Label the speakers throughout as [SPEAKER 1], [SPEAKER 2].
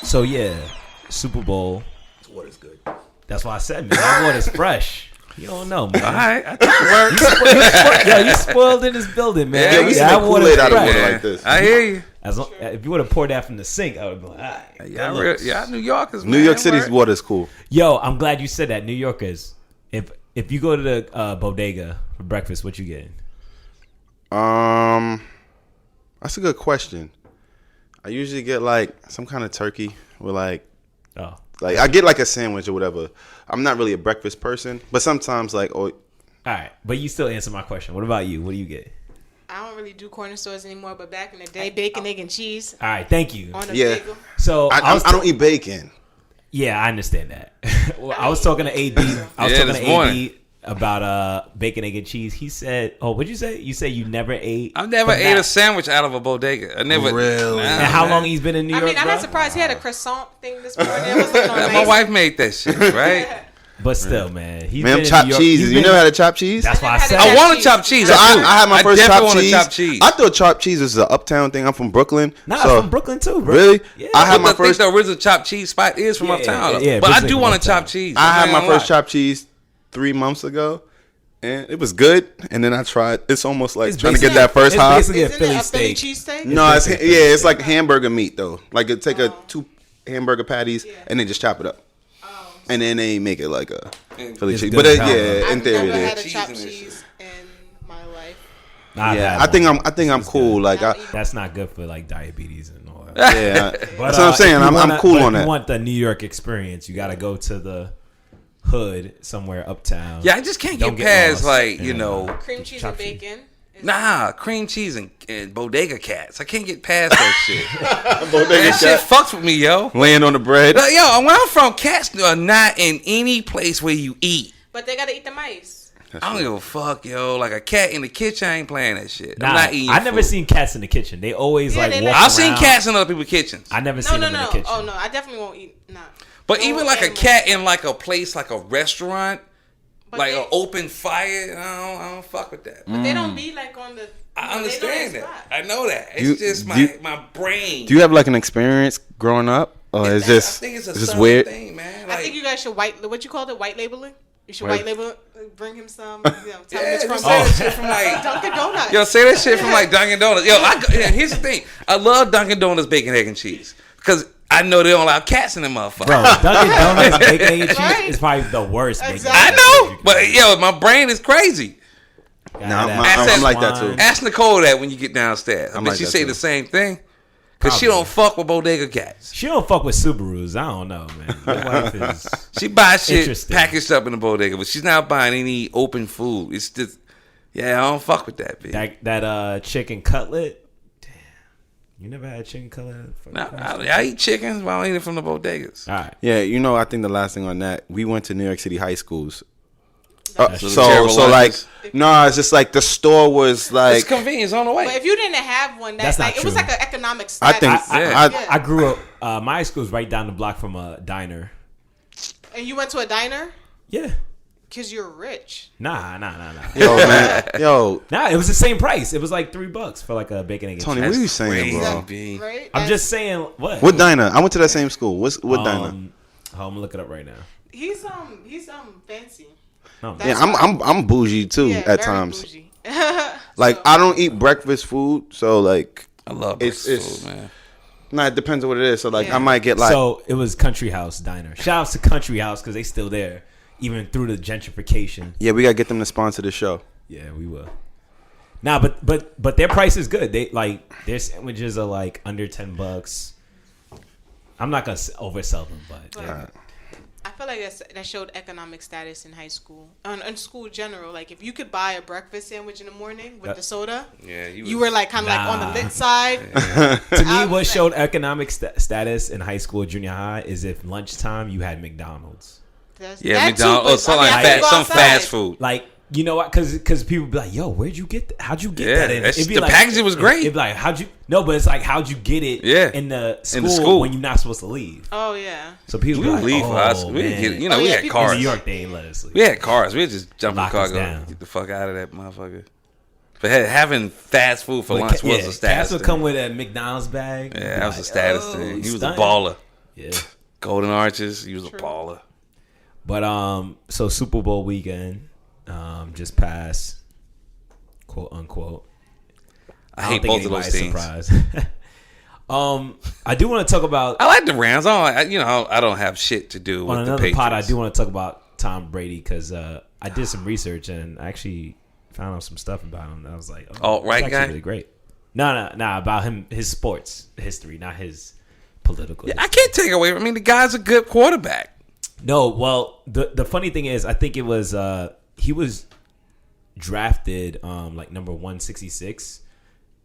[SPEAKER 1] So yeah, Super Bowl.
[SPEAKER 2] This water's good.
[SPEAKER 1] That's why I said, man, that water's fresh. You don't know, man.
[SPEAKER 3] All right, I think it works.
[SPEAKER 1] You spoiled in this building, man.
[SPEAKER 2] Yeah, we see
[SPEAKER 1] that
[SPEAKER 2] the Kool-Aid out of
[SPEAKER 1] fresh.
[SPEAKER 2] water like this.
[SPEAKER 3] I hear you.
[SPEAKER 1] If you would have poured that from the sink, I would have been like, all right.
[SPEAKER 3] Y'all New Yorkers, man.
[SPEAKER 2] New York City's water is cool.
[SPEAKER 1] Yo, I'm glad you said that. New Yorkers, if you go to the bodega for breakfast, what you getting?
[SPEAKER 2] That's a good question. I usually get like some kind of turkey with like I get like a sandwich or whatever. I'm not really a breakfast person, but sometimes all
[SPEAKER 1] right, but you still answer my question. What about you? What do you get?
[SPEAKER 4] I don't really do corner stores anymore, but back in the day, bacon, egg, and cheese.
[SPEAKER 1] All right, thank you.
[SPEAKER 4] On a
[SPEAKER 2] yeah.
[SPEAKER 4] bagel.
[SPEAKER 1] So
[SPEAKER 2] I don't eat bacon.
[SPEAKER 1] Yeah, I understand that. Well, I was talking to AD. I was talking to AD about bacon, egg, and cheese. He said, "Oh, what'd you say? You said you never ate?
[SPEAKER 3] I've never ate a sandwich out of a bodega. I never.
[SPEAKER 2] Really?
[SPEAKER 3] Nah,
[SPEAKER 1] and how long he's been in New York?
[SPEAKER 4] I mean, I'm not surprised he had a croissant thing this morning. It was looking amazing.
[SPEAKER 3] My wife made that shit, right?
[SPEAKER 1] But still, man, he's
[SPEAKER 2] Man,
[SPEAKER 1] been
[SPEAKER 2] chopped
[SPEAKER 1] in New York.
[SPEAKER 2] cheeses. You never had a chopped cheese?
[SPEAKER 1] That's why I said
[SPEAKER 3] I want a chopped cheese.
[SPEAKER 2] So I had my first
[SPEAKER 3] definitely
[SPEAKER 2] chopped cheese. I thought chopped cheese was an uptown thing. I'm from Brooklyn.
[SPEAKER 1] Nah,
[SPEAKER 2] so,
[SPEAKER 1] I'm from Brooklyn too, bro.
[SPEAKER 2] Really?
[SPEAKER 1] Yeah.
[SPEAKER 2] I had my first.
[SPEAKER 3] The original chopped cheese spot is from uptown.
[SPEAKER 1] Yeah,
[SPEAKER 3] but I
[SPEAKER 1] Brooklyn
[SPEAKER 3] do want a
[SPEAKER 1] uptown.
[SPEAKER 3] chopped cheese.
[SPEAKER 2] I had my first chopped cheese 3 months ago, and it was good. And then I tried. It's almost like trying to get that first high.
[SPEAKER 1] It's basically a
[SPEAKER 4] Isn't
[SPEAKER 1] Philly
[SPEAKER 4] it a Philly
[SPEAKER 1] steak.
[SPEAKER 4] cheesesteak?
[SPEAKER 2] No, it's like hamburger meat though. Like it take 2 hamburger patties and then just chop it up, and then they make it like a Philly
[SPEAKER 1] It's
[SPEAKER 2] cheese.
[SPEAKER 1] good
[SPEAKER 2] But
[SPEAKER 1] as hell,
[SPEAKER 2] yeah, in
[SPEAKER 4] I've
[SPEAKER 2] theory,
[SPEAKER 4] never
[SPEAKER 2] it
[SPEAKER 4] had
[SPEAKER 2] is.
[SPEAKER 4] a chopped cheese in my life.
[SPEAKER 2] Yeah, I think I'm cool. Like
[SPEAKER 1] That's not good for like diabetes and all that.
[SPEAKER 2] yeah,
[SPEAKER 1] But,
[SPEAKER 2] that's what I'm saying. I'm cool on
[SPEAKER 1] If
[SPEAKER 2] that.
[SPEAKER 1] you want the New York experience, you got to go to the hood somewhere uptown.
[SPEAKER 3] Yeah, I just can't
[SPEAKER 1] Don't
[SPEAKER 3] get
[SPEAKER 1] get
[SPEAKER 3] past
[SPEAKER 1] lost.
[SPEAKER 4] Cream cheese and bacon.
[SPEAKER 3] Nah, cream cheese and bodega cats. I can't get past that shit.
[SPEAKER 2] Bodega
[SPEAKER 3] That shit
[SPEAKER 2] cat.
[SPEAKER 3] fucks with me, yo.
[SPEAKER 2] Laying on the bread.
[SPEAKER 3] Yo, where I'm from, cats are not in any place where you eat.
[SPEAKER 4] But they gotta eat the mice.
[SPEAKER 3] I don't give a fuck, yo. Like a cat in the kitchen, I ain't playing that shit.
[SPEAKER 1] Nah,
[SPEAKER 3] I'm not eating.
[SPEAKER 1] I never
[SPEAKER 3] food.
[SPEAKER 1] seen cats in the kitchen. They always like
[SPEAKER 4] they
[SPEAKER 1] walk
[SPEAKER 4] like-
[SPEAKER 3] I've seen
[SPEAKER 1] around.
[SPEAKER 3] cats in other people's kitchens.
[SPEAKER 1] I never
[SPEAKER 4] No,
[SPEAKER 1] seen
[SPEAKER 4] no,
[SPEAKER 1] them in
[SPEAKER 4] no.
[SPEAKER 1] the kitchen.
[SPEAKER 4] Oh no, I definitely won't eat. Nah.
[SPEAKER 3] But
[SPEAKER 4] No
[SPEAKER 3] even like
[SPEAKER 4] animals.
[SPEAKER 3] a cat in like a place, like a restaurant,
[SPEAKER 4] But
[SPEAKER 3] like
[SPEAKER 4] they-
[SPEAKER 3] an open fire, I don't fuck with that.
[SPEAKER 4] But they don't be like on the.
[SPEAKER 3] I understand that. I
[SPEAKER 4] I
[SPEAKER 3] know that. It's
[SPEAKER 2] You-
[SPEAKER 3] just
[SPEAKER 2] do you-
[SPEAKER 3] my brain.
[SPEAKER 2] Do you have like an experience growing up, or is
[SPEAKER 3] I
[SPEAKER 2] this
[SPEAKER 3] think it's a
[SPEAKER 2] just
[SPEAKER 3] southern
[SPEAKER 2] weird?
[SPEAKER 3] thing, man.
[SPEAKER 4] I think you guys should what you call it, white labeling. You should
[SPEAKER 2] White-
[SPEAKER 4] white label it, bring him some. Tell him it's from
[SPEAKER 3] say that shit from like
[SPEAKER 4] Dunkin' Donuts.
[SPEAKER 3] Yo, say that shit from like Dunkin' Donuts. Yo, here's the thing. I love Dunkin' Donuts bacon, egg, and cheese because I know they don't allow cats in them motherfuckers.
[SPEAKER 1] Bro, Dunkin' Donuts bacon, egg, and cheese
[SPEAKER 4] Right?
[SPEAKER 1] is probably the worst.
[SPEAKER 4] Exactly.
[SPEAKER 3] I know, but yo, my brain is crazy.
[SPEAKER 2] I'm like that too.
[SPEAKER 3] Ask Nicole that when you get downstairs. I
[SPEAKER 2] I'm
[SPEAKER 3] bet
[SPEAKER 2] like
[SPEAKER 3] she
[SPEAKER 2] that
[SPEAKER 3] say
[SPEAKER 2] too.
[SPEAKER 3] the same thing. Cause she
[SPEAKER 1] Probably.
[SPEAKER 3] don't fuck with bodega cats.
[SPEAKER 1] She don't fuck with Subarus. I don't know, man. Your wife is
[SPEAKER 3] She buys shit
[SPEAKER 1] Interesting.
[SPEAKER 3] packaged up in the bodega, but she's not buying any open food. It's just, yeah, I don't fuck with that, bitch.
[SPEAKER 1] that chicken cutlet. Damn, you never had chicken cutlet?
[SPEAKER 3] Nah, I eat chickens, but I don't eat it from the bodegas.
[SPEAKER 1] All right.
[SPEAKER 2] Yeah, I think the last thing on that, we went to New York City high schools.
[SPEAKER 3] So terrible
[SPEAKER 2] So like,
[SPEAKER 3] lunches.
[SPEAKER 2] no, it's just like the store was like.
[SPEAKER 3] It's convenience on the way.
[SPEAKER 4] But if you didn't have one,
[SPEAKER 1] That's not
[SPEAKER 4] it was
[SPEAKER 1] true.
[SPEAKER 4] like an economic
[SPEAKER 2] I
[SPEAKER 4] status.
[SPEAKER 2] think
[SPEAKER 1] I grew up. My high school was right down the block from a diner.
[SPEAKER 4] And you went to a diner
[SPEAKER 1] Yeah.
[SPEAKER 4] because you're rich.
[SPEAKER 1] Nah.
[SPEAKER 2] yo man, yo
[SPEAKER 1] Nah, it was the same price. It was like $3 for like a bacon, egg, and
[SPEAKER 2] Tony,
[SPEAKER 1] cheese.
[SPEAKER 2] what are you saying, bro?
[SPEAKER 3] B.
[SPEAKER 4] Right?
[SPEAKER 1] I'm just saying what.
[SPEAKER 2] What diner? I went to that same school. What diner?
[SPEAKER 1] I'm gonna look it up right now.
[SPEAKER 4] He's fancy.
[SPEAKER 1] No,
[SPEAKER 4] That's
[SPEAKER 2] Yeah, I'm bougie too
[SPEAKER 4] Yeah,
[SPEAKER 2] at
[SPEAKER 4] very
[SPEAKER 2] times.
[SPEAKER 4] bougie.
[SPEAKER 2] Like
[SPEAKER 4] So-
[SPEAKER 2] I don't eat breakfast food, so like
[SPEAKER 3] I love
[SPEAKER 2] It's-
[SPEAKER 3] breakfast food, man.
[SPEAKER 2] nah, it depends on what it is. So like
[SPEAKER 4] Yeah.
[SPEAKER 2] I might get like
[SPEAKER 1] so it was Country House Diner. Shout outs to Country House because they still there, even through the gentrification.
[SPEAKER 2] yeah, we gotta get them to sponsor the show.
[SPEAKER 1] Yeah, we will. Nah, but their price is good. They like their sandwiches are like under $10. I'm not gonna oversell them, but
[SPEAKER 4] But I feel like that showed economic status in high school, in school in general. Like if you could buy a breakfast sandwich in the morning with the soda,
[SPEAKER 3] Yeah,
[SPEAKER 4] you were like kind of like on the
[SPEAKER 1] Nah.
[SPEAKER 4] lit side.
[SPEAKER 1] to me,
[SPEAKER 4] I
[SPEAKER 1] what
[SPEAKER 4] was
[SPEAKER 1] showed economic status in high school, junior high, is if lunchtime you had McDonald's.
[SPEAKER 3] Yeah,
[SPEAKER 4] that
[SPEAKER 3] McDonald's
[SPEAKER 4] too,
[SPEAKER 3] or something
[SPEAKER 4] but, I
[SPEAKER 3] like
[SPEAKER 4] mean, I
[SPEAKER 3] that.
[SPEAKER 4] could
[SPEAKER 3] Some
[SPEAKER 4] go
[SPEAKER 3] fast
[SPEAKER 4] outside.
[SPEAKER 3] food.
[SPEAKER 1] Like, you know what? Because people be like, "Yo, where'd you get? How'd you get
[SPEAKER 3] Yeah,
[SPEAKER 1] that?" In?
[SPEAKER 3] that's-
[SPEAKER 1] It'd be
[SPEAKER 3] the
[SPEAKER 1] like,
[SPEAKER 3] packaging was great.
[SPEAKER 1] It'd be like, "How'd you?" No, but it's like, "How'd you get it?"
[SPEAKER 3] Yeah.
[SPEAKER 1] in the school,
[SPEAKER 3] school.
[SPEAKER 1] when you're not supposed to leave.
[SPEAKER 4] Oh yeah.
[SPEAKER 1] So people
[SPEAKER 3] We
[SPEAKER 1] be
[SPEAKER 3] would
[SPEAKER 1] like,
[SPEAKER 3] leave
[SPEAKER 1] "Oh,
[SPEAKER 3] for us. We
[SPEAKER 1] man."
[SPEAKER 3] didn't get,
[SPEAKER 4] Oh,
[SPEAKER 3] we
[SPEAKER 4] yeah,
[SPEAKER 3] had
[SPEAKER 4] people-
[SPEAKER 3] cars.
[SPEAKER 1] In New York, they ain't let us leave.
[SPEAKER 3] We had cars. We'd just jump in the
[SPEAKER 1] Lock
[SPEAKER 3] car,
[SPEAKER 1] us
[SPEAKER 3] go
[SPEAKER 1] down.
[SPEAKER 3] get the fuck out of that motherfucker. But having fast food for
[SPEAKER 1] But
[SPEAKER 3] lunch was a
[SPEAKER 1] Cass
[SPEAKER 3] status
[SPEAKER 1] would
[SPEAKER 3] thing.
[SPEAKER 1] come with a McDonald's bag.
[SPEAKER 3] Yeah, that was a status
[SPEAKER 1] "Oh,
[SPEAKER 3] thing.
[SPEAKER 1] you
[SPEAKER 3] He was a
[SPEAKER 1] stunting."
[SPEAKER 3] baller.
[SPEAKER 1] Yeah.
[SPEAKER 3] Golden Arches. He was a baller.
[SPEAKER 1] But so Super Bowl weekend just passed, quote unquote.
[SPEAKER 3] I hate both of those teams.
[SPEAKER 1] Surprised. I do want to talk about.
[SPEAKER 3] I like the Rams. I don't have shit to do with the Patriots. On another pod,
[SPEAKER 1] I do want to talk about Tom Brady because I did some research and I actually found out some stuff about him. I was like,
[SPEAKER 3] right guy,
[SPEAKER 1] really great. No, about him, his sports history, not his political.
[SPEAKER 3] Yeah, I can't take away. I mean, the guy's a good quarterback.
[SPEAKER 1] No, well, the funny thing is, I think it was he was drafted like number 166,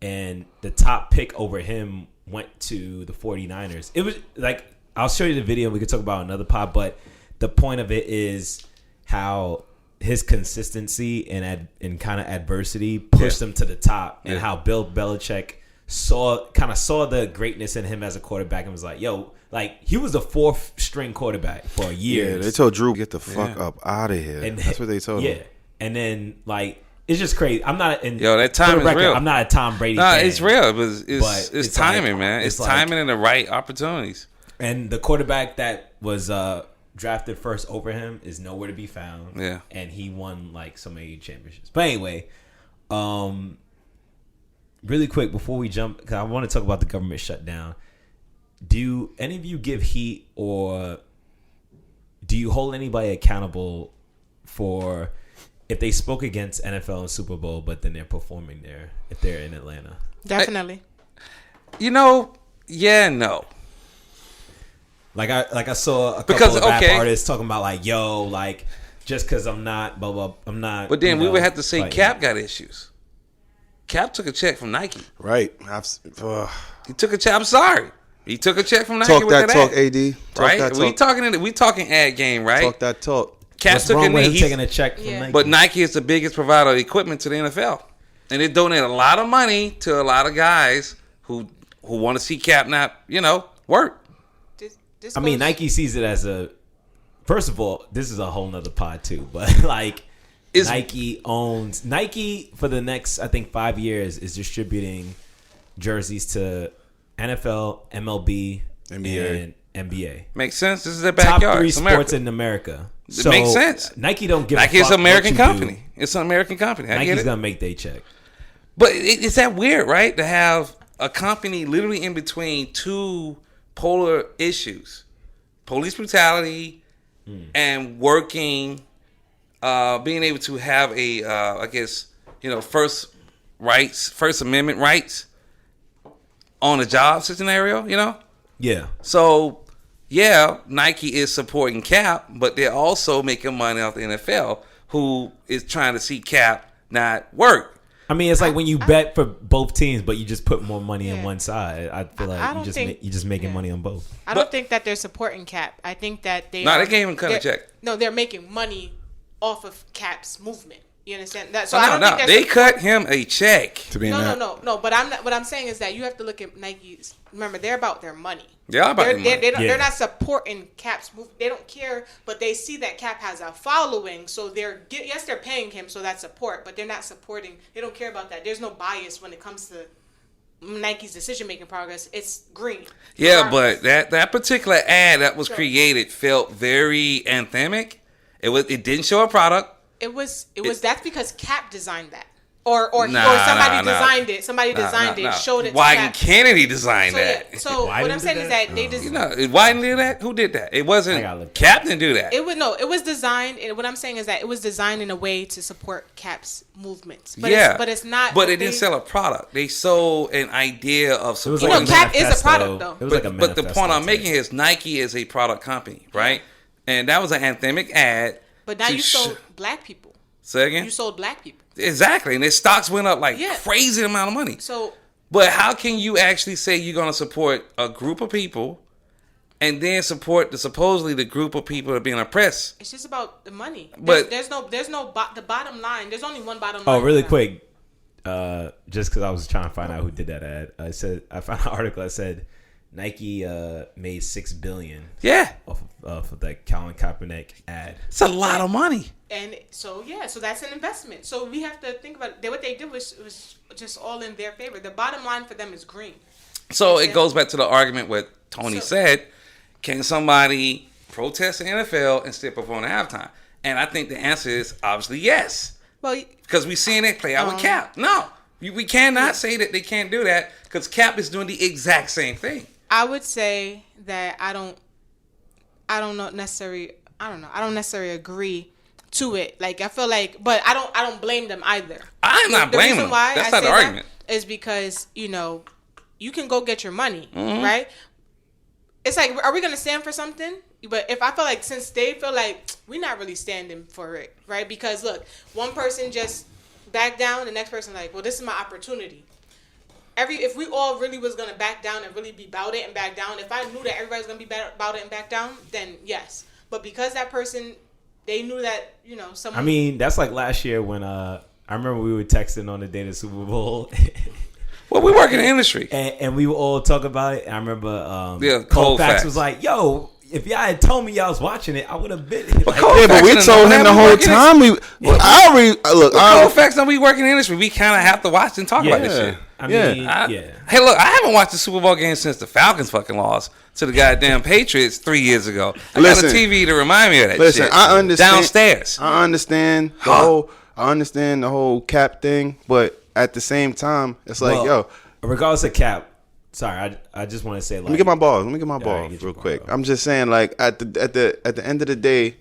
[SPEAKER 1] and the top pick over him went to the 49ers. It was like, I'll show you the video. We could talk about another pod, but the point of it is how his consistency and kind of adversity pushed him to the top, and how Bill Belichick saw the greatness in him as a quarterback and was like, yo, like he was a 4th string quarterback for years.
[SPEAKER 2] Yeah, they told Drew, get the fuck up out of here. And that's what they told him.
[SPEAKER 1] Yeah, and then like it's just crazy. I'm not in.
[SPEAKER 3] Yo, that time is real.
[SPEAKER 1] I'm not a Tom Brady fan.
[SPEAKER 3] It's real. It's timing,
[SPEAKER 1] like,
[SPEAKER 3] man. It's timing and the right opportunities.
[SPEAKER 1] And the quarterback that was drafted first over him is nowhere to be found.
[SPEAKER 3] Yeah,
[SPEAKER 1] and he won like so many championships. But anyway, really quick before we jump, because I want to talk about the government shutdown. Do any of you give heat, or do you hold anybody accountable for if they spoke against NFL and Super Bowl, but then they're performing there if they're in Atlanta?
[SPEAKER 4] Definitely.
[SPEAKER 3] Yeah, no.
[SPEAKER 1] Like I saw a couple of rap artists talking about like, yo, like just because I'm not, blah blah, I'm not.
[SPEAKER 3] But then we would have to say Cap got issues. Cap took a check from Nike.
[SPEAKER 2] Right.
[SPEAKER 3] He took a check. I'm sorry. He took a check from Nike.
[SPEAKER 2] Talk that talk, AD.
[SPEAKER 3] Right? We talking ad game, right?
[SPEAKER 2] Talk that talk.
[SPEAKER 1] Cap took a knee. He's taking a check from Nike.
[SPEAKER 3] But Nike is the biggest provider of equipment to the NFL, and they donate a lot of money to a lot of guys who want to see Cap not, work.
[SPEAKER 1] I mean, Nike sees it as a. First of all, this is a whole nother pod too, but like. Nike for the next, I think, 5 years is distributing jerseys to NFL, MLB,
[SPEAKER 2] NBA.
[SPEAKER 1] and NBA.
[SPEAKER 3] Makes sense. This is their backyard.
[SPEAKER 1] Top 3 sports in America.
[SPEAKER 3] It makes sense.
[SPEAKER 1] Nike don't give
[SPEAKER 3] Nike
[SPEAKER 1] a fuck.
[SPEAKER 3] It's an American company. It's an American company.
[SPEAKER 1] Nike's gonna make their check.
[SPEAKER 3] But it's that weird, right? To have a company literally in between two polar issues: police brutality and working. Being able to have First Amendment rights on a job scenario,
[SPEAKER 1] Yeah.
[SPEAKER 3] So, Nike is supporting Cap, but they're also making money off the NFL, who is trying to see Cap not work.
[SPEAKER 1] I mean, it's like when you bet for both teams, but you just put more money on one side. I feel like you're just making money on both.
[SPEAKER 4] I don't think that they're supporting Cap. I think that they
[SPEAKER 3] gave him a check.
[SPEAKER 4] No, they're making money off of Cap's movement. You understand that?
[SPEAKER 3] So I don't think they cut him a check to be
[SPEAKER 4] no. But what I'm saying is that you have to look at Nike's. Remember, they're about their money.
[SPEAKER 3] They're about their money.
[SPEAKER 4] They're not supporting Cap's movement. They don't care, but they see that Cap has a following, so they're paying him, so that's support. But they're not supporting. They don't care about that. There's no bias when it comes to Nike's decision-making progress. It's green.
[SPEAKER 3] Yeah, but that particular ad that was created felt very anthemic. It didn't show a product.
[SPEAKER 4] It was that's because Cap designed that. Or somebody designed it. Somebody designed it, showed it to
[SPEAKER 3] Wyden Kennedy designed that.
[SPEAKER 4] Yeah. So what I'm saying is that they just
[SPEAKER 3] Wyden did that? Who did that? It wasn't Cap didn't do that.
[SPEAKER 4] It was designed, and what I'm saying is that it was designed in a way to support Cap's movements. But it's not.
[SPEAKER 3] But it didn't sell a product. They sold an idea of supporting.
[SPEAKER 4] Cap is a product though.
[SPEAKER 1] It was like a
[SPEAKER 3] but the point I'm making is Nike is a product company, right? And that was an anthemic ad.
[SPEAKER 4] But now you sold black people.
[SPEAKER 3] Say again?
[SPEAKER 4] You sold black people.
[SPEAKER 3] Exactly. And their stocks went up crazy amount of money. But how can you actually say you're going to support a group of people and then support supposedly the group of people that are being oppressed?
[SPEAKER 4] It's just about the money.
[SPEAKER 3] But
[SPEAKER 4] there's no the bottom line. There's only one bottom line.
[SPEAKER 1] Oh, really quick. Just because I was trying to find out who did that ad. I found an article that said Nike made $6 billion. Off of that Colin Kaepernick ad.
[SPEAKER 3] It's a lot of money.
[SPEAKER 4] And so that's an investment. So we have to think about what they did was just all in their favor. The bottom line for them is green.
[SPEAKER 3] So it goes back to the argument what Tony said. can somebody protest the NFL and step up on halftime? And I think the answer is obviously yes. Well, because we've seen it play out with Cap. No, we cannot say that they can't do that because Cap is doing the exact same thing.
[SPEAKER 4] I would say that I don't necessarily agree to it. Like I feel like, but I don't blame them either.
[SPEAKER 3] I'm not blaming them. That's not the argument.
[SPEAKER 4] Is because you can go get your money, right? It's like, are we gonna stand for something? But if I feel like, since they feel like we're not really standing for it, right? Because look, one person just back down, the next person like, well, this is my opportunity. If we all really was gonna back down and really be about it and back down, if I knew that everybody was gonna be about it and back down, then yes. But because that person, they knew that someone.
[SPEAKER 1] I mean, that's like last year when I remember we were texting on the day of the Super Bowl.
[SPEAKER 3] Well, we work in the industry,
[SPEAKER 1] and we would all talk about it. I remember,
[SPEAKER 3] Cold
[SPEAKER 1] Facts was like, "Yo, if y'all had told me y'all was watching it, I would have been."
[SPEAKER 2] But we told him the whole time.
[SPEAKER 3] Cold Facts don't we work in the industry. We kind of have to watch and talk about this shit.
[SPEAKER 1] I mean,
[SPEAKER 3] Hey, look, I haven't watched the Super Bowl game since the Falcons fucking lost to the goddamn Patriots 3 years ago. I got a TV to remind me of that shit.
[SPEAKER 2] I understand.
[SPEAKER 3] Downstairs.
[SPEAKER 2] I understand the whole Cap thing, but at the same time, it's like,
[SPEAKER 1] regardless of Cap. Sorry, I just want to say, like,
[SPEAKER 2] let me get my balls real quick. I'm just saying, like, at the end of the day,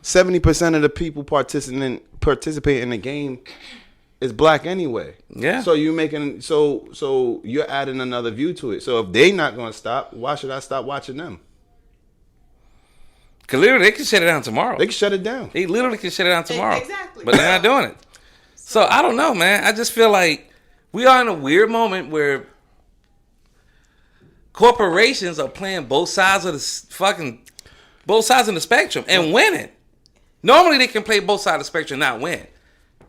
[SPEAKER 2] 70% of the people participate in the game is black anyway.
[SPEAKER 3] Yeah.
[SPEAKER 2] So you're adding another view to it. So if they not gonna stop, why should I stop watching them?
[SPEAKER 3] Cause literally they can shut it down tomorrow.
[SPEAKER 2] They can shut it down.
[SPEAKER 3] They literally can shut it down tomorrow.
[SPEAKER 4] Exactly.
[SPEAKER 3] But they're not doing it. So I don't know, man. I just feel like we are in a weird moment where corporations are playing both sides of the spectrum and winning. Normally they can play both sides of the spectrum and not win.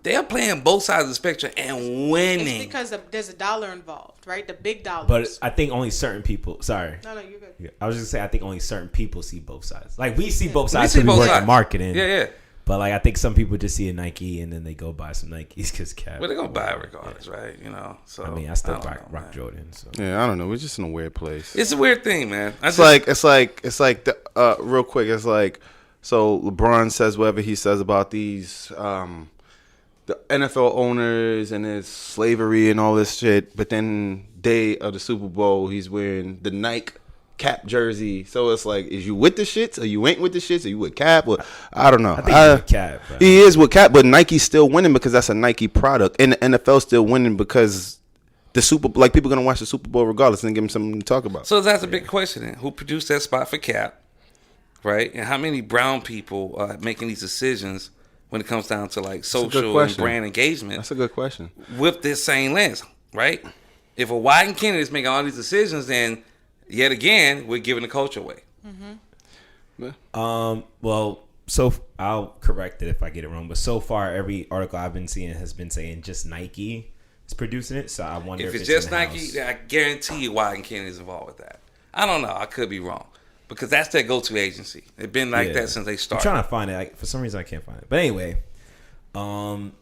[SPEAKER 3] They're playing both sides of the spectrum and winning.
[SPEAKER 4] It's because there's a dollar involved, right? The big dollars.
[SPEAKER 1] But I think only certain people. Sorry.
[SPEAKER 4] No, you're good.
[SPEAKER 1] I was just saying, I think only certain people see both sides. Like, we see both sides
[SPEAKER 3] We see
[SPEAKER 1] because we
[SPEAKER 3] both
[SPEAKER 1] work in
[SPEAKER 3] sides.
[SPEAKER 1] marketing.
[SPEAKER 3] Yeah.
[SPEAKER 1] But like, I think some people just see a Nike and then they go buy some Nikes because Cap.
[SPEAKER 3] Well, they're gonna buy it regardless, right? So
[SPEAKER 1] I mean, I still
[SPEAKER 3] don't
[SPEAKER 1] rock
[SPEAKER 3] know, man.
[SPEAKER 1] Jordan. So
[SPEAKER 2] Yeah, I don't know. We're just in a weird place.
[SPEAKER 3] It's a weird thing, man.
[SPEAKER 2] It's like real quick. It's like, so LeBron says whatever he says about these the NFL owners and his slavery and all this shit, but then day of the Super Bowl, he's wearing the Nike Cap jersey. So it's like, is you with the shits or you ain't with the shits? Or you with Cap? Or I don't know.
[SPEAKER 1] I think he's with Cap. Bro.
[SPEAKER 2] He is with Cap, but Nike's still winning because that's a Nike product, and the NFL still winning because people gonna watch the Super Bowl regardless and give them something to talk about.
[SPEAKER 3] So that's a big question. Then. Who produced that spot for Cap, right? And how many brown people are making these decisions when it comes down to like social and brand engagement?
[SPEAKER 2] That's a good question. With
[SPEAKER 3] this same lens, right? If a Wyden Kennedy is making all these decisions, then yet again we're giving the culture away.
[SPEAKER 1] Mm-hmm. Well, so I'll correct it if I get it wrong, but so far every article I've been seeing has been saying just Nike is producing it. So I wonder if
[SPEAKER 3] it's just Nike. I guarantee you Wyden Kennedy is involved with that. I don't know. I could be wrong. Because that's their go-to agency. They've been like that since they started.
[SPEAKER 1] I'm trying to find it. Like, for some reason, I can't find it. But anyway, so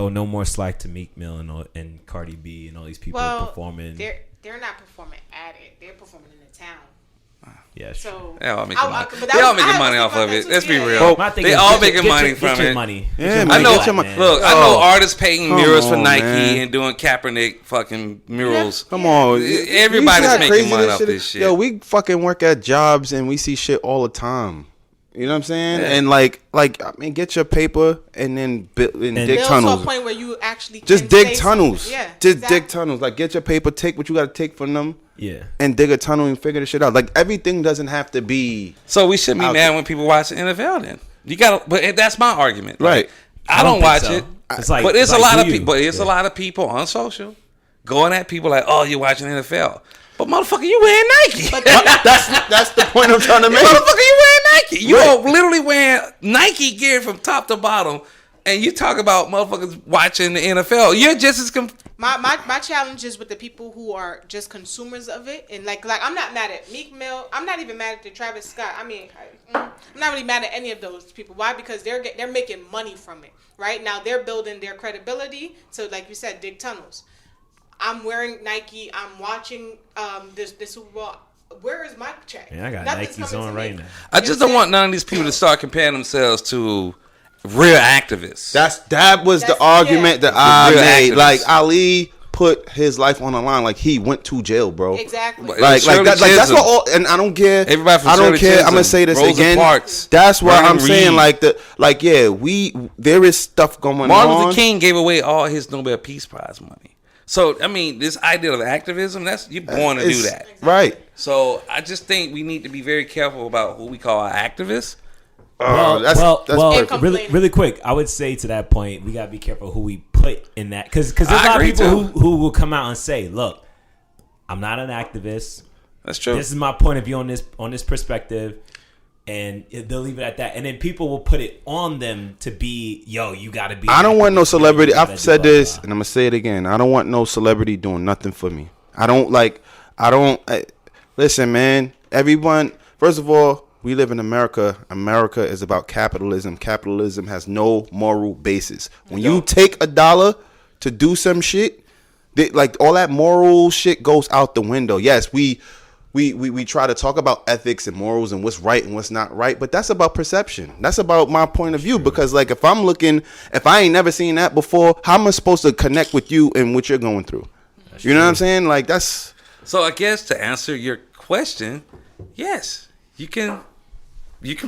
[SPEAKER 1] no more slack to Meek Mill and Cardi B and all these people performing.
[SPEAKER 4] They're not performing at it. They're performing in the town.
[SPEAKER 1] Yeah,
[SPEAKER 4] so
[SPEAKER 3] they all making money. They all making money off of it. Let's be real. They all making money from it.
[SPEAKER 1] Money.
[SPEAKER 2] Yeah,
[SPEAKER 3] I know.
[SPEAKER 2] money.
[SPEAKER 3] Look, I know artists painting murals for Nike and doing Kaepernick fucking murals.
[SPEAKER 2] Come on,
[SPEAKER 3] everybody's making money off this shit.
[SPEAKER 2] Yo, we fucking work at jobs and we see shit all the time. You know what I'm saying? Yeah. And like, I mean, get your paper and then dig tunnels.
[SPEAKER 4] To a point where you actually
[SPEAKER 2] just dig tunnels.
[SPEAKER 4] Yeah,
[SPEAKER 2] dig tunnels. Like, get your paper, take what you got to take from them.
[SPEAKER 1] Yeah,
[SPEAKER 2] and dig a tunnel and figure the shit out. Like, everything doesn't have to be.
[SPEAKER 3] So we shouldn't be mad when people watch the NFL. Then you got, but that's my argument.
[SPEAKER 2] Right?
[SPEAKER 3] Like, I don't watch it.
[SPEAKER 1] It's like,
[SPEAKER 3] but it's a lot of people. But it's a lot of people on social going at people like, "Oh, you're watching NFL." But motherfucker, you wearing Nike.
[SPEAKER 2] That's the point I'm trying to make.
[SPEAKER 3] Motherfucker, you wearing Nike. You are literally wearing Nike gear from top to bottom, and you talk about motherfuckers watching the NFL. You're just as
[SPEAKER 4] my challenge is with the people who are just consumers of it, and like I'm not mad at Meek Mill. I'm not even mad at the Travis Scott. I mean, I'm not really mad at any of those people. Why? Because they're making money from it. Right now, they're building their credibility. So, like you said, dig tunnels. I'm wearing Nike. I'm watching the Super Bowl. where is my check?
[SPEAKER 1] Man, I got
[SPEAKER 4] Nothing's
[SPEAKER 1] Nikes
[SPEAKER 4] coming
[SPEAKER 1] on
[SPEAKER 4] to
[SPEAKER 1] right
[SPEAKER 4] me.
[SPEAKER 1] now.
[SPEAKER 3] I just don't want none of these people to start comparing themselves to real activists.
[SPEAKER 2] That was the
[SPEAKER 4] That's-
[SPEAKER 2] argument
[SPEAKER 4] yeah.
[SPEAKER 2] that I
[SPEAKER 3] Real
[SPEAKER 2] made.
[SPEAKER 3] activists.
[SPEAKER 2] Like Ali put his life on the line. Like he went to jail, bro.
[SPEAKER 4] Exactly.
[SPEAKER 3] But-
[SPEAKER 2] Like
[SPEAKER 3] Shirley
[SPEAKER 2] that, like that's
[SPEAKER 3] Chisholm.
[SPEAKER 2] what all, and I don't care.
[SPEAKER 3] Everybody from
[SPEAKER 2] I don't
[SPEAKER 3] Shirley
[SPEAKER 2] care. I'm gonna
[SPEAKER 3] Chisholm,
[SPEAKER 2] say this
[SPEAKER 3] Rosa
[SPEAKER 2] again.
[SPEAKER 3] Parks,
[SPEAKER 2] That's why
[SPEAKER 3] Vernon
[SPEAKER 2] I'm saying
[SPEAKER 3] Reed.
[SPEAKER 2] there is stuff going
[SPEAKER 3] Martin
[SPEAKER 2] on.
[SPEAKER 3] Luther King gave away all his Nobel Peace Prize money. So I mean, this idea of activism, you're born to do
[SPEAKER 2] It's-
[SPEAKER 3] that.
[SPEAKER 2] right?
[SPEAKER 3] So I just think we need to be very careful about who we call our activists.
[SPEAKER 2] That's perfect.
[SPEAKER 4] And
[SPEAKER 1] really,
[SPEAKER 4] complaining.
[SPEAKER 1] really quick, I would say to that point, we gotta be careful who we put in that, because there's a
[SPEAKER 3] I
[SPEAKER 1] lot of
[SPEAKER 3] agree,
[SPEAKER 1] people
[SPEAKER 3] too.
[SPEAKER 1] who will come out and say, "Look, I'm not an activist.
[SPEAKER 3] That's true.
[SPEAKER 1] This is my point of view on this perspective," and they'll leave it at that. And then people will put it on them to be, "Yo, you gotta be."
[SPEAKER 2] I don't want no
[SPEAKER 1] activist.
[SPEAKER 2] celebrity.
[SPEAKER 1] You gotta
[SPEAKER 2] I've
[SPEAKER 1] do
[SPEAKER 2] said
[SPEAKER 1] blah,
[SPEAKER 2] this,
[SPEAKER 1] blah.
[SPEAKER 2] and I'm gonna say it again. I don't want no celebrity doing nothing for me. Listen, man. Everyone. First of all, we live in America. America is about capitalism. Capitalism has no moral basis. When you take $1 to do some shit, like all that moral shit goes out the window. Yes, we try to talk about ethics and morals and what's right and what's not right, but that's about perception. That's about my point of view. Because like if I ain't never seen that before, how am I supposed to connect with you and what you're going through? You know what I'm saying? Like that's
[SPEAKER 3] So I guess to answer your question, yes, you can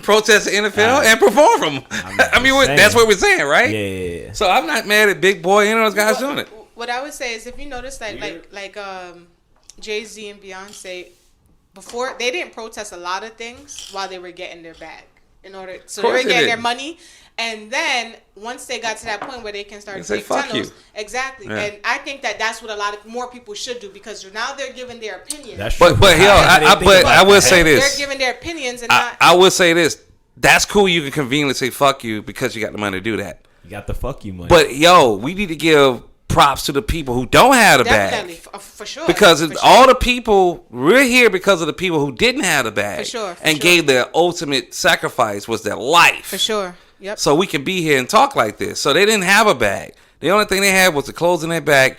[SPEAKER 3] protest the NFL and perform from them. I mean,
[SPEAKER 1] saying.
[SPEAKER 3] that's what we're saying, right?
[SPEAKER 1] Yeah.
[SPEAKER 3] So I'm not mad at Big Boy. Any of those guys doing it.
[SPEAKER 4] What I would say is, if you notice, like Jay-Z and Beyonce, before they didn't protest a lot of things while they were getting their bag so they were
[SPEAKER 3] course they
[SPEAKER 4] getting their
[SPEAKER 3] didn't.
[SPEAKER 4] money, and then once they got to that point where they can start
[SPEAKER 3] They say,
[SPEAKER 4] big
[SPEAKER 3] "Fuck
[SPEAKER 4] tunnels,
[SPEAKER 3] you."
[SPEAKER 4] exactly.
[SPEAKER 3] Yeah.
[SPEAKER 4] And I think that's what a lot of more people should do, because now they're giving their opinion.
[SPEAKER 1] That's true.
[SPEAKER 3] But yo, I will say
[SPEAKER 4] They're
[SPEAKER 3] this.
[SPEAKER 4] giving their opinions and
[SPEAKER 3] I will say this. That's cool. You can conveniently say "fuck you" because you got the money to do that.
[SPEAKER 1] You got the fuck you money.
[SPEAKER 3] But yo, we need to give props to the people who don't have the
[SPEAKER 4] definitely
[SPEAKER 3] bag.
[SPEAKER 4] for sure.
[SPEAKER 3] Because
[SPEAKER 4] for sure.
[SPEAKER 3] all the people, we're here because of the people who didn't have the bag.
[SPEAKER 4] For sure,
[SPEAKER 3] and gave their ultimate sacrifice was their life.
[SPEAKER 4] For sure. Yep.
[SPEAKER 3] So we can be here and talk like this. So they didn't have a bag. The only thing they had was the clothes in their back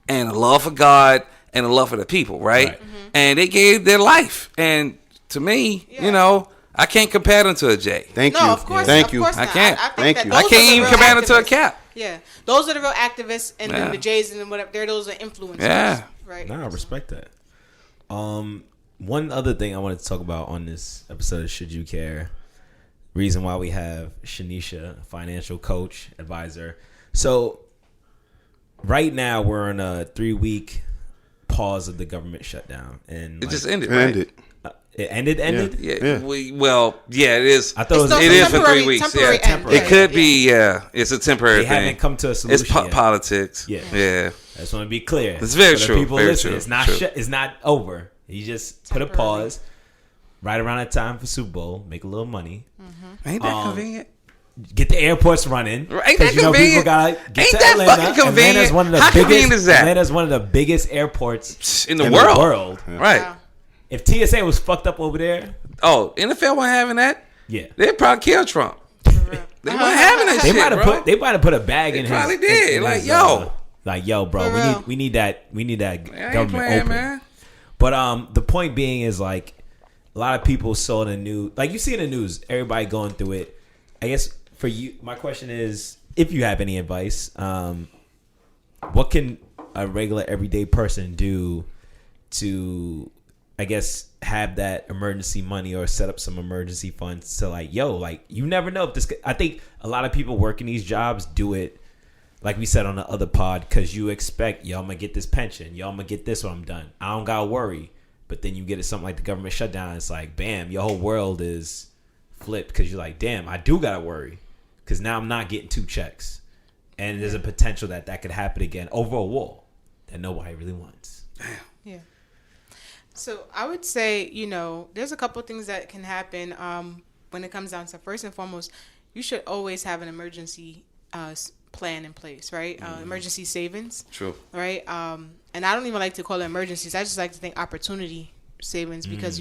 [SPEAKER 3] and a love for God and a love for the people, right?
[SPEAKER 4] Mm-hmm.
[SPEAKER 3] And they gave their life. And to me,
[SPEAKER 4] Yeah.
[SPEAKER 3] you know, I can't compare them to a Jay.
[SPEAKER 2] thank
[SPEAKER 4] No,
[SPEAKER 2] you.
[SPEAKER 4] of course
[SPEAKER 2] Thank
[SPEAKER 4] not.
[SPEAKER 2] you.
[SPEAKER 4] Of course
[SPEAKER 3] I
[SPEAKER 4] not.
[SPEAKER 3] can't.
[SPEAKER 4] I think
[SPEAKER 2] Thank
[SPEAKER 4] that
[SPEAKER 2] you.
[SPEAKER 4] those
[SPEAKER 3] I
[SPEAKER 4] are
[SPEAKER 3] can't
[SPEAKER 4] the
[SPEAKER 3] even
[SPEAKER 4] real
[SPEAKER 3] compare them to a
[SPEAKER 4] activists.
[SPEAKER 3] Cap.
[SPEAKER 4] Yeah, those are the real activists, and
[SPEAKER 3] Yeah.
[SPEAKER 4] then the Jays and whatever. Those are influencers.
[SPEAKER 3] Yeah.
[SPEAKER 4] Right.
[SPEAKER 1] Nah, I respect that. One other thing I wanted to talk about on this episode of Should You Care? Reason why we have Shanisha, financial coach, advisor. So right now we're on a 3-week pause of the government shutdown, and
[SPEAKER 3] It just ended,
[SPEAKER 2] It
[SPEAKER 3] right?
[SPEAKER 2] ended.
[SPEAKER 1] it ended.
[SPEAKER 3] Yeah.
[SPEAKER 2] Yeah.
[SPEAKER 3] It is.
[SPEAKER 1] I thought
[SPEAKER 4] It's
[SPEAKER 1] it
[SPEAKER 3] It
[SPEAKER 1] was
[SPEAKER 3] is for 3 weeks.
[SPEAKER 4] temporary
[SPEAKER 3] Yeah.
[SPEAKER 4] end.
[SPEAKER 3] It
[SPEAKER 4] Yeah,
[SPEAKER 3] could
[SPEAKER 4] yeah.
[SPEAKER 3] be, yeah. It's a temporary
[SPEAKER 1] they
[SPEAKER 3] thing.
[SPEAKER 1] haven't come to a solution.
[SPEAKER 3] It's
[SPEAKER 1] yet.
[SPEAKER 3] politics.
[SPEAKER 1] Yeah.
[SPEAKER 3] Yeah.
[SPEAKER 1] I just want to be clear.
[SPEAKER 3] It's very
[SPEAKER 1] For the
[SPEAKER 3] true,
[SPEAKER 1] People
[SPEAKER 3] very
[SPEAKER 1] listening,
[SPEAKER 3] true,
[SPEAKER 1] it's not
[SPEAKER 3] true.
[SPEAKER 1] it's not over. You just put a
[SPEAKER 4] Temporary.
[SPEAKER 1] pause right around that time for Super Bowl, make a little money,
[SPEAKER 3] Ain't that convenient?
[SPEAKER 1] get the airports running.
[SPEAKER 3] Ain't
[SPEAKER 1] 'Cause
[SPEAKER 3] that
[SPEAKER 1] you know people
[SPEAKER 3] convenient?
[SPEAKER 1] gotta get
[SPEAKER 3] Ain't
[SPEAKER 1] to
[SPEAKER 3] that
[SPEAKER 1] Atlanta.
[SPEAKER 3] fucking convenient?
[SPEAKER 1] Atlanta's one of the
[SPEAKER 3] How
[SPEAKER 1] biggest.
[SPEAKER 3] convenient is that?
[SPEAKER 1] Atlanta's one of the biggest airports
[SPEAKER 3] In the world. Right.
[SPEAKER 4] Wow.
[SPEAKER 1] If TSA was fucked up over there,
[SPEAKER 3] Oh, NFL wasn't having that?
[SPEAKER 1] yeah,
[SPEAKER 3] They'd probably kill Trump. They weren't having that
[SPEAKER 1] they
[SPEAKER 3] shit,
[SPEAKER 1] might have
[SPEAKER 3] bro.
[SPEAKER 1] put a bag
[SPEAKER 3] They
[SPEAKER 1] in
[SPEAKER 3] probably
[SPEAKER 1] his.
[SPEAKER 3] did.
[SPEAKER 1] in
[SPEAKER 3] Like,
[SPEAKER 1] his,
[SPEAKER 3] yo.
[SPEAKER 1] bro,
[SPEAKER 4] For real.
[SPEAKER 1] we need that
[SPEAKER 3] I ain't
[SPEAKER 1] government
[SPEAKER 3] playing,
[SPEAKER 1] open.
[SPEAKER 3] man.
[SPEAKER 1] But the point being is, like, a lot of people saw the news. Like, you see in the news, everybody going through it. I guess for you, my question is, if you have any advice, what can a regular everyday person do to, I guess, have that emergency money or set up some emergency funds to, like, yo, like, you never know if this. I think a lot of people working these jobs do it, like we said on the other pod, because you expect, yo, I'm gonna get this pension, yo, I'm gonna get this when I'm done. I don't gotta worry. But then you get something like the government shutdown. It's like, bam, your whole world is flipped, because you're like, damn, I do gotta worry, because now I'm not getting 2 checks, and there's a potential that could happen again over a war that nobody really wants.
[SPEAKER 4] Yeah. So I would say, there's a couple of things that can happen when it comes down to, first and foremost, you should always have an emergency plan in place, right? Emergency savings.
[SPEAKER 3] True.
[SPEAKER 4] Right? And I don't even like to call it emergencies. I just like to think opportunity savings, because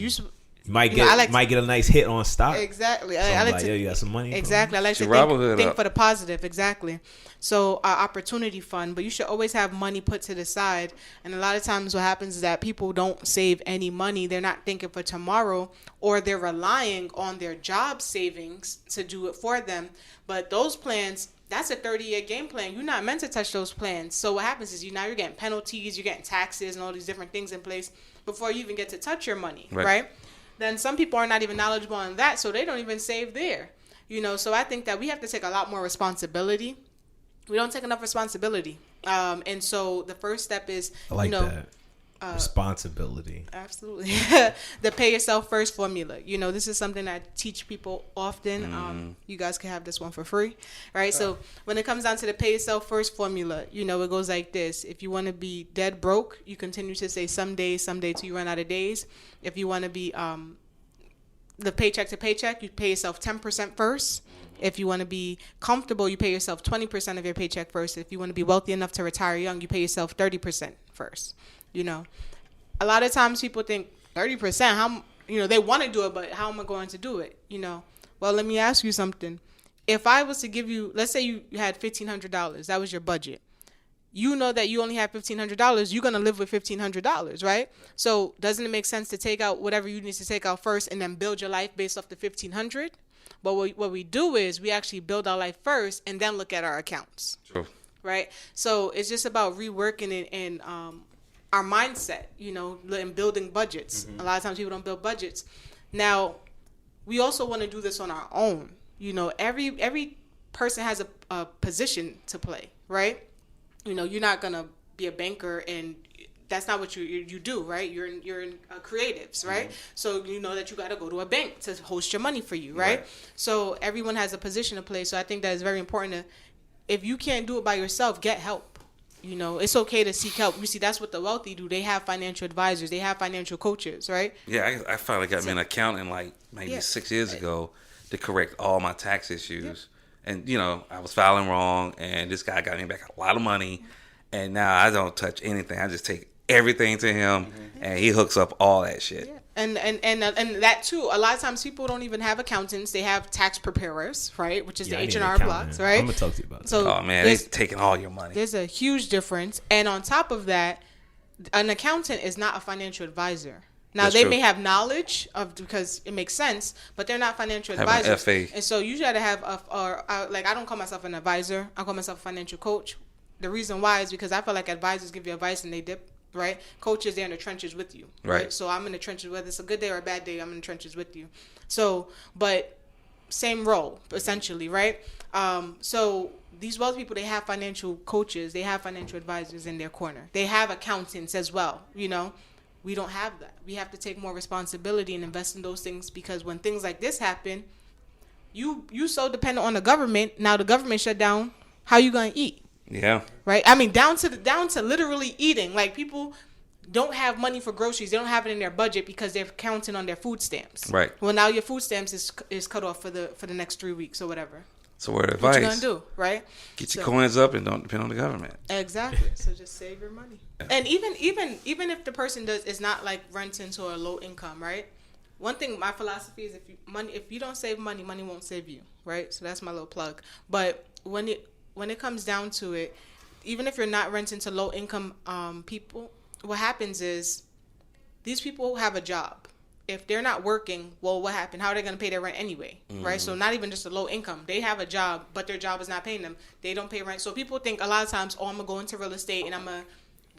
[SPEAKER 1] You might get a nice hit on stock.
[SPEAKER 4] Exactly.
[SPEAKER 1] So I like to, you got some money.
[SPEAKER 4] Exactly. I like to think for the positive. Exactly. So opportunity fund, but you should always have money put to the side. And a lot of times what happens is that people don't save any money. They're not thinking for tomorrow, or they're relying on their job savings to do it for them. But those plans, that's a 30-year game plan. You're not meant to touch those plans. So what happens is you're getting penalties, you're getting taxes and all these different things in place before you even get to touch your money, right? Then some people are not even knowledgeable on that, so they don't even save there. So I think that we have to take a lot more responsibility. We don't take enough responsibility. And so the first step is,
[SPEAKER 1] that. Responsibility.
[SPEAKER 4] Absolutely. The pay yourself first formula. This is something I teach people often. You guys can have this one for free, right? So when it comes down to the pay yourself first formula, it goes like this. If you want to be dead broke, you continue to say someday till you run out of days. If you want to be the paycheck to paycheck, you pay yourself 10% first. If you want to be comfortable, you pay yourself 20% of your paycheck first. If you want to be wealthy enough to retire young, you pay yourself 30% first. A lot of times people think 30%, how, they want to do it, but how am I going to do it? Well, let me ask you something. If I was to give you, let's say you had $1,500, that was your budget. You know that you only have $1,500, you're going to live with $1,500, right? So doesn't it make sense to take out whatever you need to take out first and then build your life based off the $1,500? But what we do is we actually build our life first and then look at our accounts.
[SPEAKER 3] True.
[SPEAKER 4] Right? So it's just about reworking it and our mindset, and building budgets. A lot of times people don't build budgets. Now, we also want to do this on our own. Every person has a position to play, right? You're not gonna be a banker, and that's not what you do, right? You're in creatives, right? So you know that you got to go to a bank to host your money for you, right? So everyone has a position to play. So I think that is very important. If you can't do it by yourself, get help. It's okay to seek help. You see, that's what the wealthy do. They have financial advisors. They have financial coaches, right?
[SPEAKER 3] Yeah, I finally got me an accountant maybe 6 years ago to correct all my tax issues. Yeah. And, I was filing wrong, and this guy got me back a lot of money. And now I don't touch anything. I just take everything to him, and he hooks up all that shit.
[SPEAKER 4] Yeah. And that too. A lot of times people don't even have accountants; they have tax preparers, right? Which is the H&R blocks, right?
[SPEAKER 1] I'm gonna talk to you about that.
[SPEAKER 3] So, oh man, they're taking all your money.
[SPEAKER 4] There's a huge difference, and on top of that, an accountant is not a financial advisor. Now
[SPEAKER 3] That's
[SPEAKER 4] they
[SPEAKER 3] true.
[SPEAKER 4] may have knowledge because it makes sense, but they're not financial advisors.
[SPEAKER 3] An FA.
[SPEAKER 4] And so you got to have I don't call myself an advisor. I call myself a financial coach. The reason why is because I feel like advisors give you advice and they dip. Right? Coaches, they're in the trenches with you. Right? So I'm in the trenches, whether it's a good day or a bad day, I'm in the trenches with you. So, but same role, essentially, right? So these wealthy people, they have financial coaches, they have financial advisors in their corner. They have accountants as well, We don't have that. We have to take more responsibility and invest in those things, because when things like this happen, you so dependent on the government. Now the government shut down, how you going to eat?
[SPEAKER 3] Yeah.
[SPEAKER 4] Right. I mean, down to literally eating. Like, people don't have money for groceries. They don't have it in their budget because they're counting on their food stamps.
[SPEAKER 3] Right.
[SPEAKER 4] Well, now your food stamps is cut off for the next 3 weeks or whatever.
[SPEAKER 3] So word of advice.
[SPEAKER 4] What you gonna do, right?
[SPEAKER 3] Get your coins up and don't depend on the government.
[SPEAKER 4] Exactly. So just save your money. And even if the person is not like renting to a low income, right? One thing, my philosophy is if you don't save money, money won't save you, right? So that's my little plug. But when it comes down to it, even if you're not renting to low income people, what happens is these people have a job. If they're not working, well, what happened? How are they going to pay their rent anyway, right? So not even just a low income. They have a job, but their job is not paying them. They don't pay rent. So people think a lot of times, I'm going to go into real estate and I'm going to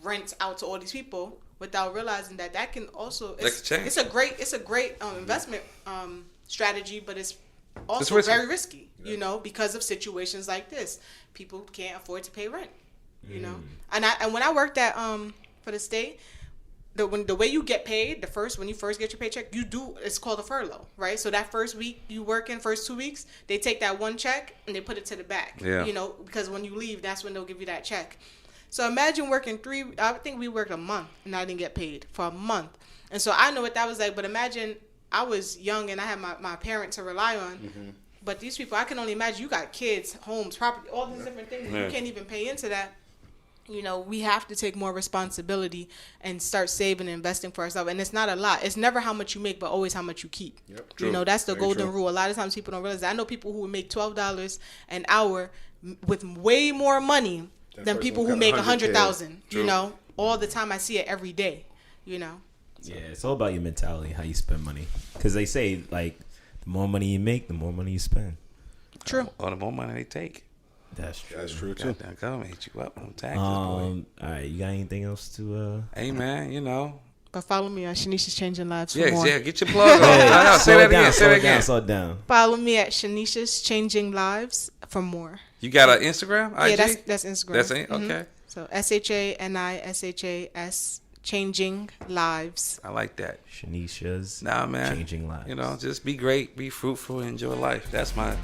[SPEAKER 4] rent out to all these people, without realizing that can also, it's a great investment strategy, but it's also very risky, because of situations like this. People can't afford to pay rent, And when I worked at for the state, the way you get paid, when you first get your paycheck, it's called a furlough, right? So that first week you work in, first 2 weeks, they take that one check and they put it to the back, because when you leave, that's when they'll give you that check. So imagine working I think we worked a month and I didn't get paid for a month. And so I know what that was like, but imagine I was young and I had my parent to rely on. Mm-hmm. But these people, I can only imagine, you got kids, homes, property, all these different things. Yeah. You can't even pay into that. you know, we have to take more responsibility and start saving and investing for ourselves. And it's not a lot. It's never how much you make, but always how much you keep.
[SPEAKER 2] Yep,
[SPEAKER 4] you know, that's the
[SPEAKER 2] Very
[SPEAKER 4] golden
[SPEAKER 2] true.
[SPEAKER 4] rule. A lot of times people don't realize that. I know people who would make $12 an hour with way more money than
[SPEAKER 2] person
[SPEAKER 4] people
[SPEAKER 2] got
[SPEAKER 4] who make
[SPEAKER 2] 100K.
[SPEAKER 4] 100,000. You
[SPEAKER 2] True.
[SPEAKER 4] know, all the time. I see it every day. You know.
[SPEAKER 1] Yeah, it's all about your mentality, how you spend money. Because they say, like, the more money you make, the more money you spend.
[SPEAKER 4] True.
[SPEAKER 3] Or the more money they take.
[SPEAKER 1] That's true.
[SPEAKER 2] That's true too.
[SPEAKER 3] Goddamn government hit you up on taxes, boy.
[SPEAKER 1] All right, you got anything else to...
[SPEAKER 3] Hey, man, you know.
[SPEAKER 4] But follow me on Shanisha's Changing Lives for
[SPEAKER 3] Yeah,
[SPEAKER 4] more.
[SPEAKER 3] yeah, get your plug on.
[SPEAKER 1] Hey,
[SPEAKER 3] No, say that again. Say that again.
[SPEAKER 1] Slow down.
[SPEAKER 4] Follow me at Shanisha's Changing Lives for more.
[SPEAKER 3] You got an Instagram? IG?
[SPEAKER 4] Yeah, that's Instagram.
[SPEAKER 3] That's it?
[SPEAKER 4] Mhm.
[SPEAKER 3] Okay.
[SPEAKER 4] So SHANISHAS Changing Lives.
[SPEAKER 3] I like that.
[SPEAKER 1] Shanisha's
[SPEAKER 3] Nah, man.
[SPEAKER 1] Changing Lives.
[SPEAKER 3] You know, just be great, be fruitful, enjoy life. That's my